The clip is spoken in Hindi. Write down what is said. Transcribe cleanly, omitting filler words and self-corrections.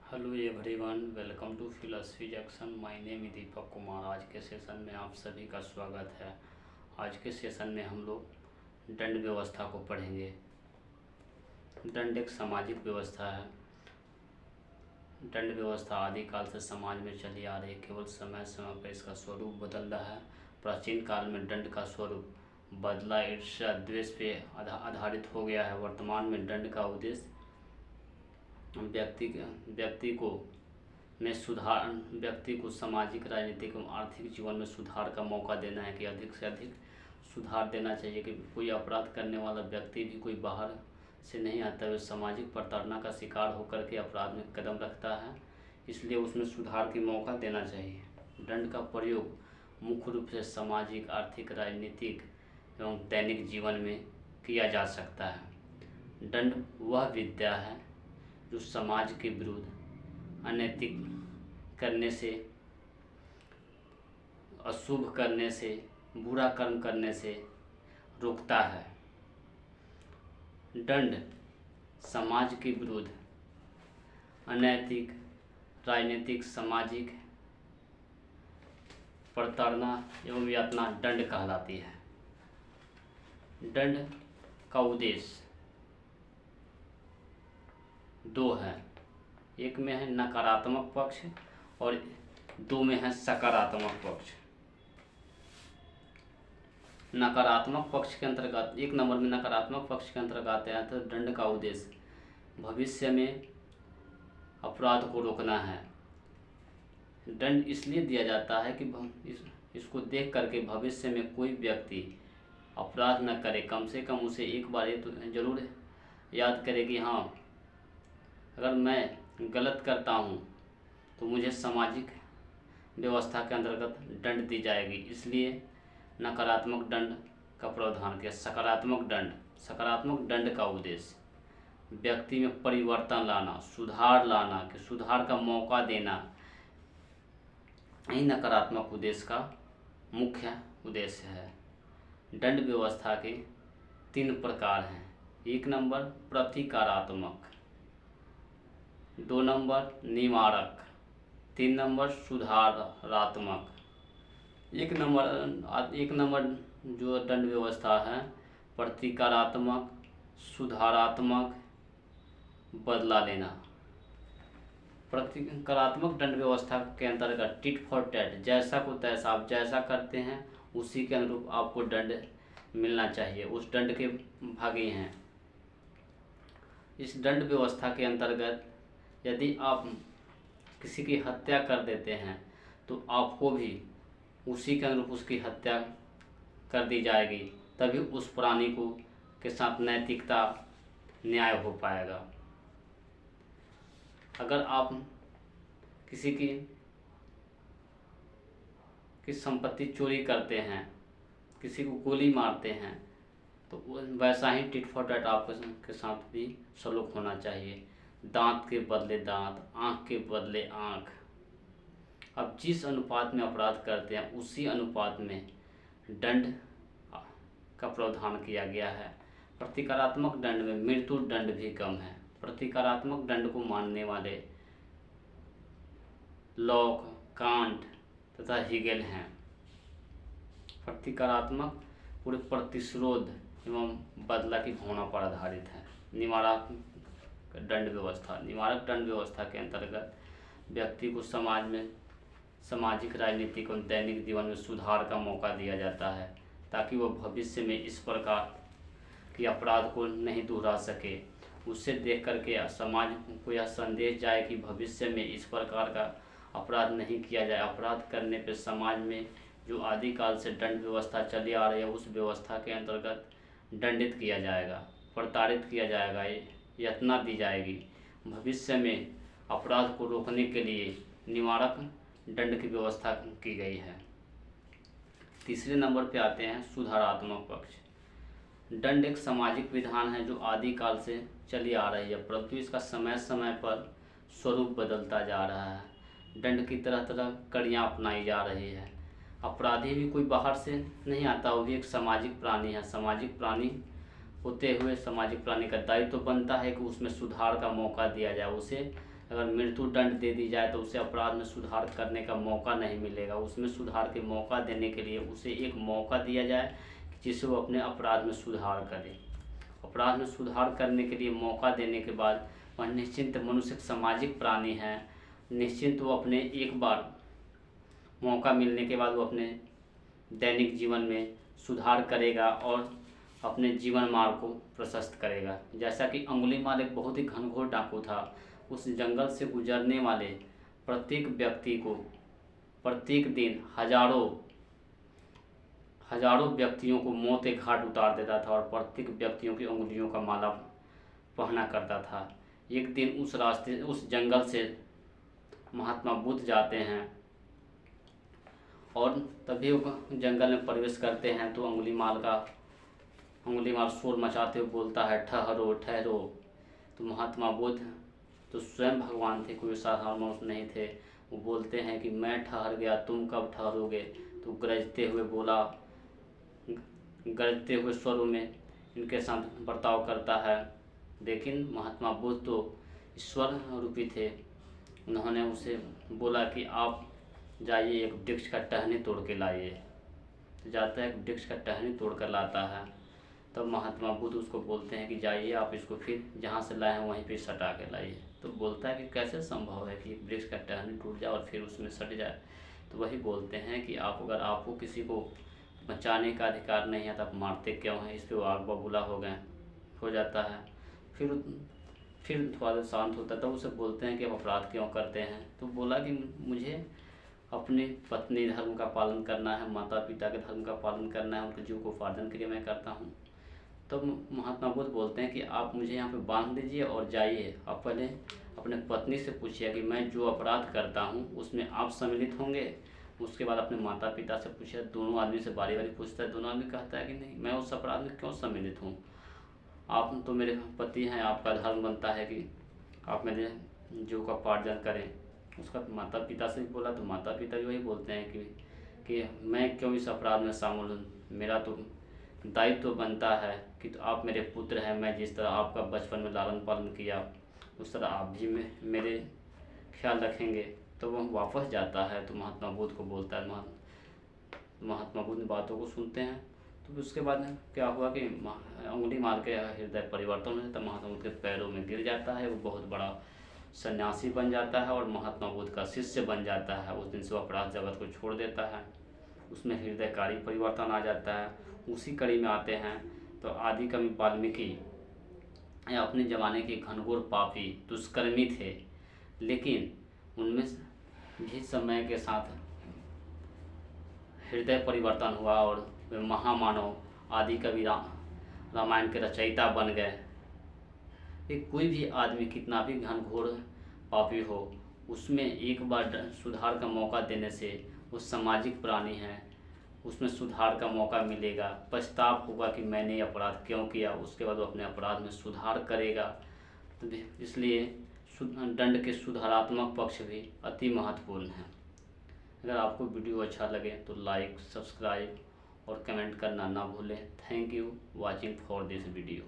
Hello everyone, welcome to philosophy junction. My name is Deepak Kumar. आज के सेशन में आप सभी का स्वागत है। आज के सेशन में हम लोग दंड व्यवस्था को पढ़ेंगे। दंड एक सामाजिक व्यवस्था है। दंड व्यवस्था आदिकाल से समाज में चली आ रही है, केवल समय समय पर इसका स्वरूप बदल रहा है। प्राचीन काल में दंड का स्वरूप बदला, ईर्ष्या द्वेष पे आधारित हो गया है। वर्तमान में दंड का उद्देश्य व्यक्ति को सामाजिक, राजनीतिक एवं आर्थिक जीवन में सुधार का मौका देना है कि अधिक से अधिक सुधार देना चाहिए कि कोई अपराध करने वाला व्यक्ति भी कोई बाहर से नहीं आता है, सामाजिक प्रताड़ना का शिकार होकर के अपराध में कदम रखता है, इसलिए उसमें सुधार की मौका देना चाहिए। दंड का प्रयोग मुख्य रूप से सामाजिक, आर्थिक, राजनीतिक एवं दैनिक जीवन में किया जा सकता है। दंड वह विद्या है जो समाज के विरुद्ध अनैतिक करने से, अशुभ करने से, बुरा कर्म करने से रोकता है। दंड समाज के विरुद्ध अनैतिक, राजनीतिक, सामाजिक प्रताड़ना एवं यातना दंड कहलाती है। दंड का उद्देश्य दो है, एक में है नकारात्मक पक्ष और दो में है सकारात्मक पक्ष। नकारात्मक पक्ष के अंतर्गत, एक नंबर में नकारात्मक पक्ष के अंतर्गत आते हैं तो दंड का उद्देश्य भविष्य में अपराध को रोकना है। दंड इसलिए दिया जाता है कि इसको देख करके भविष्य में कोई व्यक्ति अपराध न करे, कम से कम उसे एक बार ये तो जरूर याद करे कि हाँ, अगर मैं गलत करता हूँ तो मुझे सामाजिक व्यवस्था के अंतर्गत दंड दी जाएगी, इसलिए नकारात्मक दंड का प्रावधान किया। सकारात्मक दंड का उद्देश्य व्यक्ति में परिवर्तन लाना, सुधार लाना, कि सुधार का मौका देना, यही नकारात्मक उद्देश्य का मुख्य उद्देश्य है। दंड व्यवस्था के 3 प्रकार हैं। 1 नंबर प्रतिकारात्मक, 2 नंबर निवारक, 3 नंबर सुधारात्मक। एक नंबर जो दंड व्यवस्था है प्रतिकारात्मक, सुधारात्मक, बदला लेना। प्रतिकारात्मक दंड व्यवस्था के अंतर्गत टिट फॉर टैट, जैसा को तैसा, आप जैसा करते हैं उसी के अनुरूप आपको दंड मिलना चाहिए, उस दंड के भागी हैं। इस दंड व्यवस्था के अंतर्गत यदि आप किसी की हत्या कर देते हैं तो आपको भी उसी के अनुरूप उसकी हत्या कर दी जाएगी, तभी उस प्राणी को के साथ नैतिकता, न्याय हो पाएगा। अगर आप किसी की संपत्ति चोरी करते हैं, किसी को गोली मारते हैं, तो वैसा ही टिट फॉर टैट आपके साथ भी सलूक होना चाहिए। दांत के बदले दांत, आँख के बदले आँख। अब जिस अनुपात में अपराध करते हैं उसी अनुपात में दंड का प्रावधान किया गया है। प्रतिकारात्मक दंड में मृत्यु दंड भी कम है। प्रतिकारात्मक दंड को मानने वाले लॉक, कांट तथा हेगेल हैं। प्रतिकारात्मक पूरे प्रतिशोध एवं बदला की भावना पर आधारित है। निवारक दंड व्यवस्था के अंतर्गत व्यक्ति को समाज में सामाजिक, राजनीतिक और दैनिक जीवन में सुधार का मौका दिया जाता है, ताकि वह भविष्य में इस प्रकार के अपराध को नहीं दोहरा सके। उससे देख करके समाज को यह संदेश जाए कि भविष्य में इस प्रकार का अपराध नहीं किया जाए। अपराध करने पर समाज में जो आदिकाल से दंड व्यवस्था चली आ रही है उस व्यवस्था के अंतर्गत दंडित किया जाएगा, प्रताड़ित किया जाएगा, यातना दी जाएगी। भविष्य में अपराध को रोकने के लिए निवारक दंड की व्यवस्था की गई है। तीसरे नंबर पे आते हैं सुधारात्मक पक्ष। दंड एक सामाजिक विधान है जो आदिकाल से चली आ रही है, परंतु इसका समय समय पर स्वरूप बदलता जा रहा है। दंड की तरह तरह कड़ियाँ अपनाई जा रही है। अपराधी भी कोई बाहर से नहीं आता, वो भी एक सामाजिक प्राणी है। सामाजिक प्राणी होते हुए सामाजिक प्राणी का दायित्व तो बनता है कि उसमें सुधार का मौका दिया जाए, उसे अगर मृत्यु दंड दे दी जाए तो उसे अपराध में सुधार करने का मौका नहीं मिलेगा। उसमें सुधार के मौका देने के लिए उसे एक मौका दिया जाए जिससे वो अपने अपराध में सुधार करे। अपराध में सुधार करने के लिए मौका देने के बाद वह निश्चिंत मनुष्य सामाजिक प्राणी है। निश्चिंत वो अपने एक बार मौका मिलने के बाद वो अपने दैनिक जीवन में सुधार करेगा और अपने जीवन मार्ग को प्रशस्त करेगा। जैसा कि अंगुलीमाल एक बहुत ही घनघोर डाकू था। उस जंगल से गुजरने वाले प्रत्येक व्यक्ति को प्रत्येक दिन हजारों व्यक्तियों को मौत के घाट उतार देता था और प्रत्येक व्यक्तियों की उंगलियों का माला पहना करता था। एक दिन उस जंगल से महात्मा बुद्ध जाते हैं और तभी वो जंगल में प्रवेश करते हैं तो अंगुलीमाल शोर मचाते हुए बोलता है, ठहरो ठहरो। तो महात्मा बुद्ध तो स्वयं भगवान थे, कोई साधारण मनुष्य नहीं थे। वो बोलते हैं कि मैं ठहर गया, तुम कब ठहरोगे। तो गरजते हुए स्वरों में इनके साथ बर्ताव करता है। लेकिन महात्मा बुद्ध तो ईश्वर रूपी थे। उन्होंने उसे बोला कि आप जाइए एक वृक्ष का टहनी तोड़ के लाइए। तो जाता है, एक वृक्ष का टहनी तोड़ कर लाता है। तब महात्मा बुद्ध उसको बोलते हैं कि जाइए आप इसको फिर जहाँ से लाए हैं वहीं पे सटा के लाइए। तो बोलता है कि कैसे संभव है कि एक वृक्ष का टहनी टूट जाए और फिर उसमें सट जाए। तो वही बोलते हैं कि अगर आपको किसी को बचाने का अधिकार नहीं है तो आप मारते क्यों हैं। इस पर वो आग बबूला हो जाता है। फिर थोड़ा देर शांत होता है तब उसे बोलते हैं कि आप अपराध क्यों करते हैं। तो बोला कि मुझे अपने पत्नी धर्म का पालन करना है, माता पिता के धर्म का पालन करना है, उनके जीविकोपार्जन के लिए मैं करता हूँ। तब महात्मा बुद्ध बोलते हैं कि आप मुझे यहाँ पे बांध दीजिए और जाइए। आप पहले अपने पत्नी से पूछिए कि मैं जो अपराध करता हूँ उसमें आप सम्मिलित होंगे। उसके बाद अपने माता पिता से पूछिए। दोनों आदमी से बारी बारी पूछता है। दोनों आदमी कहता है कि नहीं, मैं उस अपराध में क्यों सम्मिलित हूँ। आप तो मेरे पति हैं, आपका धर्म बनता है कि आप मेरे जीविकोपार्जन करें। उसका माता पिता से भी बोला तो माता पिता भी वही बोलते हैं कि मैं क्यों इस अपराध में शामिल हूँ। मेरा तो दायित्व तो बनता है कि तो आप मेरे पुत्र हैं। मैं जिस तरह आपका बचपन में लालन पालन किया उस तरह आप भी मेरे ख्याल रखेंगे। तो वह वापस जाता है तो महात्मा बुद्ध को बोलता है। महात्मा बुद्ध बातों को सुनते हैं। तो उसके बाद क्या हुआ कि अंगुलीमाल के हृदय परिवर्तन हो जाता है। महात्मा बुद्ध के पैरों में गिर जाता है। वो बहुत बड़ा सन्यासी बन जाता है और महात्मा बुद्ध का शिष्य बन जाता है। उस दिन से वो अपराध जगत को छोड़ देता है। उसमें हृदयकारी परिवर्तन आ जाता है। उसी कड़ी में आते हैं तो आदि कवि वाल्मीकि अपने ज़माने के घनघोर पापी दुष्कर्मी थे, लेकिन उनमें भी समय के साथ हृदय परिवर्तन हुआ और वे महामानव आदि कवि रामायण के रचयिता बन गए। कोई भी आदमी कितना भी घनघोर पापी हो, उसमें एक बार सुधार का मौका देने से वो सामाजिक प्राणी है, उसमें सुधार का मौका मिलेगा। पछतावा होगा कि मैंने अपराध क्यों किया। उसके बाद वो अपने अपराध में सुधार करेगा। तो इसलिए दंड के सुधारात्मक पक्ष भी अति महत्वपूर्ण है। अगर आपको वीडियो अच्छा लगे तो लाइक, सब्सक्राइब और कमेंट करना ना भूलें। Thank you watching for this video.